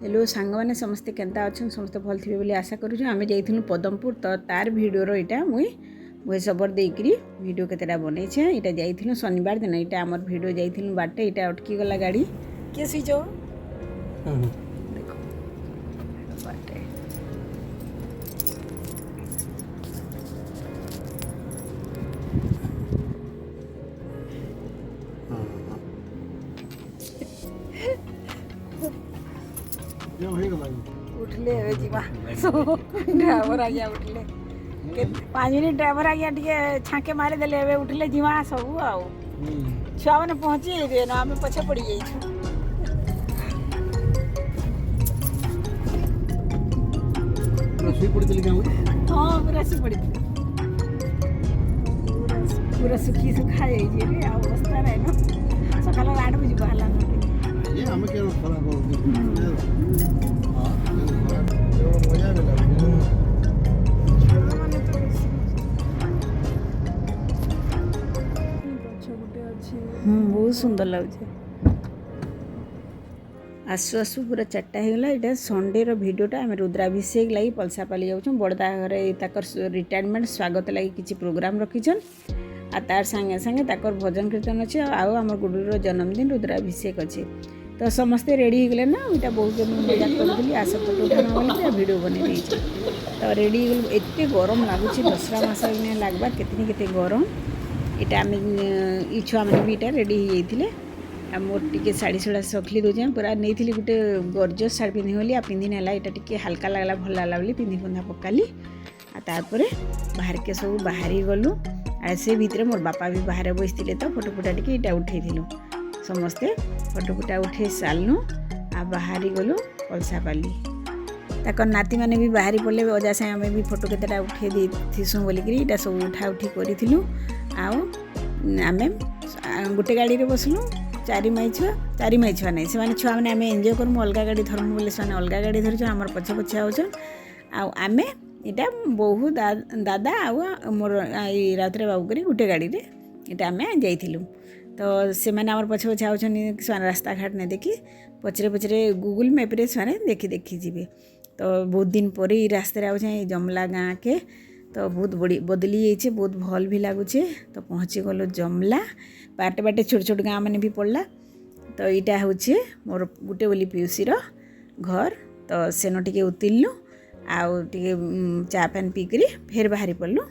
Hello सांग मैंने समस्ते केन्ता अच्छन समस्ते भल थे बोली आशा करूँ आम जाइलु पदमपुर तो तार भिडर यहाँ मुई वॉइस ओवर देकरी वीडियो केतेटा बनईछे यहाँ जाइलु शनिवार दिन यहाँ आमर भिडियो जाइलु बाटे यहाँ अटकी गला गाड़ी किए सुईच देखो बाटे उठले जीवा ड्राइवर आ गया उठले 5 मिनट ड्राइवर आ गया टे छाके मारे देले उठले जीवा सब आउ छुआ मैंने पहुँची ना आम पछे पड़ जाइए हाँ पूरा शुई पड़ी पूरा सुखी सुखा जाइए अवस्था रहे ना सकाल 8 बजे बाहर बहुत सुंदर लगे आसु आसु पूरा 4टा होगा यहाँ संडे भिडियोटा आम रुद्राभिषेक लगी पलसापाली जाऊँ बड़दा घरे रिटायरमेंट स्वागत लगी किसी प्रोग्राम रखीछन आ तार संगे संगे ताकर भजन कीर्तन अच्छे आम गुडूर जन्मदिन रुद्राभिषेक अच्छे तो समस्ते रेडी हो गले ना यहाँ बहुत मजा करी आस फोटो उठाना बोले भिडियो बन तो रेडी एत गरम लगुच दसरा मस लगवा के गरम यहाँ आम ये छुआ मैंने भी यहाँ रेडी हो जाते मोर टे शाढ़ी शुड़ा सखली दूचे पूरा नहीं गोटे गरजस शाढ़ी पिंधि बोली पिंधि नाला यहाँ टे हल्का लगला भल लगला बोली पिंधि पुंधा पकाली आपर बाहर के सब बाहरी गलु से भितर मोर बापा भी बाहर बसते तो फोटो फुटा टे यहाँ उठेलु समस्ते फोटो फुटा उठे सारूँ आ बाहरी गलु पलसापाली तक नाती मैंने भी बाहरी पड़े अजा से आम भी फोटो केतेटा उठे देसुँ बोलिक यहाँ सब उठा उठी करूँ आम गोटे गाड़ी में बसलु 4 माई छुआ नहीं से छुआ मैंने आम एंजय करूँ अलग गाड़ी धरमु बोले से अलग गाड़ी धरछ आमर पछे पछे आउछन आम यहाँ बहु दादा आउ मोर राउत बाबू करी गोटे गाड़ी में यहाँ आम जाइलु तो से मैंने आमर पछे पछे आउछन रास्ता घाट नहीं देखी पचरे पचरे गूगल मैप्रे से देखी देखी जी तो बहुत दिन पर ये रास्ते आउछे जमला गाँ के तो बहुत बड़ी बदली जाइए बहुत भल भी लगुचे तो पहुँची गलो जमला बाटे बाटे छोट छोट गाँ मैंने भी पड़ला तो यहाँ हूँ मोर गोटे बोली पीयूसीर घर तो सेन टे उतरलु आउ टे चा पान पीकरी फेर बाहरी पड़लु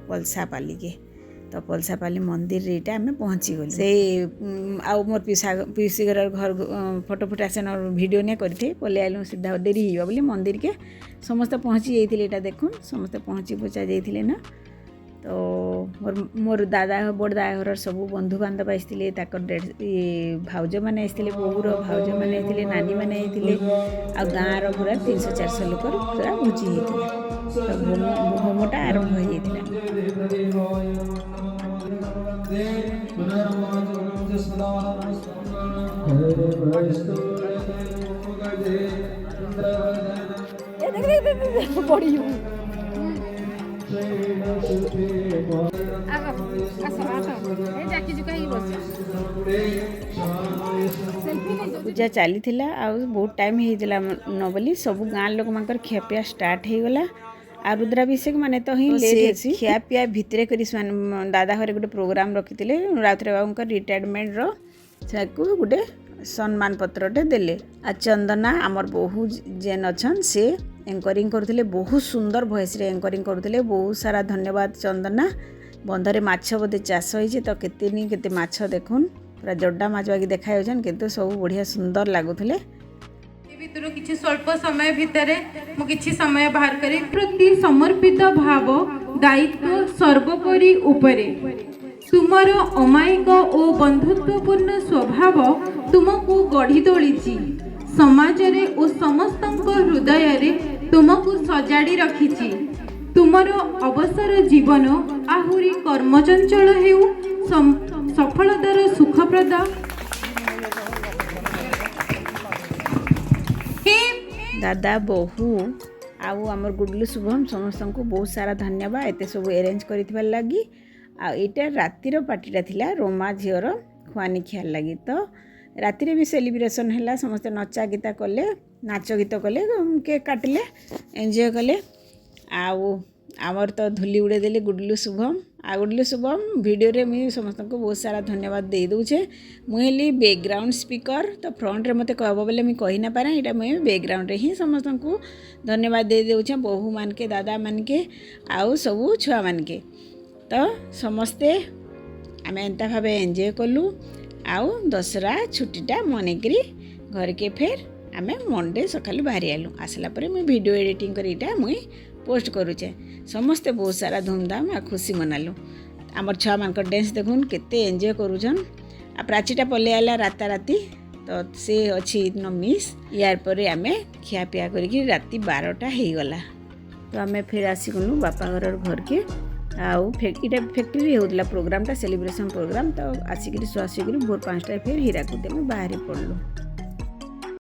पलसापाली के तो पलसापाली मंदिर यहाँ आम पहुँची गलु से आउ मोर पीयूसी घर फोटो फुटा से भिडियो नहीं करें पलि आलु सीधा डेरी हो बोली मंदिर के समस्ते पहुँची जाइए यहाँ देखुन समस्ते पहुँची पुचा जाइए ना तो मोर दादा बड़दा घर सब बंधु बांधव आसते भाउज मैंने आसते बोहूर भाउज मैंने आसते नानी मैंने आ गाँव पूरा 300-400 लोक पूरा भोजी होता तो होमटा आरंभ हो पड़ी पूजा चली बहुत टाइम होता न बोली सब गाँ लोक मानकर खियापिया स्टार्ट हो गला आ रुद्राभिषेक माने तो ही लेट खियापिया भितर कर दादा घरे गोटे प्रोग्राम रखी राउत बाबू रिटायरमेंट रो गोटे सम्मान पत्रटे देले आ चंदना आमर बहु जेन अच्छन से एंकरिंग करते बहुत सुंदर वॉइस रे एंकरिंग करते बहुत सारा धन्यवाद चंदना बंधरे माछ बोधे चाष होइए तो केते माछ देखुन पूरा जड्डा माछ बाकी देखा किंतु सब बढ़िया सुंदर लगुले भितर किछि स्वल्प समय भितर मु किछि समय बाहर करी प्रति समर्पित भाव दायित्व सर्वोपरि उपरे तुमर अमायिक और बंधुत्वपूर्ण स्वभाव तुमको गढ़ी तोलिछि समाज रे और समस्तंक हृदय रे तुमको सजाड़ी रखिछि तुमर अवसर जीवन आहुरी कर्मचंचल हेउ सफलतार सुखप्रद दादा बहु आउ आमर गुडलू शुभम समस्त को बहुत सारा धन्यवाद एते सब अरेंज कर लगी आईटा रातिर पार्टीटा थिला रोमा झीर खुआनी खियार लगी तो रातिर भी सेलिब्रेशन है समस्ते नचा गीता कले नाच गीत कले केक काटिले एंजॉय कले आमर तो धूली उड़े देले गुडलू शुभम गुडलू शुभम वीडियो रे मुझे समस्त को बहुत सारा धन्यवाद दे दूचे मुझे बैकग्राउंड स्पीकर तो फ्रंट रे मते कहबो बोले मुझे कही ना पारे इटा मुझे बैकग्राउंड रे ही समस्त को धन्यवाद दे दूचे बहु मान के दादा मान के आउ सबू छुआ मान के तो समस्ते आम एंता भाव एंजॉय कलु आउ दशहरा छुट्टीटा मनकरी घर के फेर आम मंडे सकालू बाहरी आलु आसला परे मुझे वीडियो एडिटिंग कर मुई पोस्ट करुचे समस्ते बहुत सारा धूमधाम आ खुशी मनालु आमर छुआ मान डांस देखुन केते एंजॉय करूछन आ प्राचीटा पले आला राताराती तो से अच्छी न मिस यार पर आम खियापिया करी राति 12टा हो गला तो आम फिर आसिगलु बापा घर के आउ इटा फैक्ट्री होता प्रोग्रामटा सेलिब्रेशन प्रोग्राम तो आसिक शुआसिक भोर 5टा फिर हीराकुद में बाहरी पड़लु।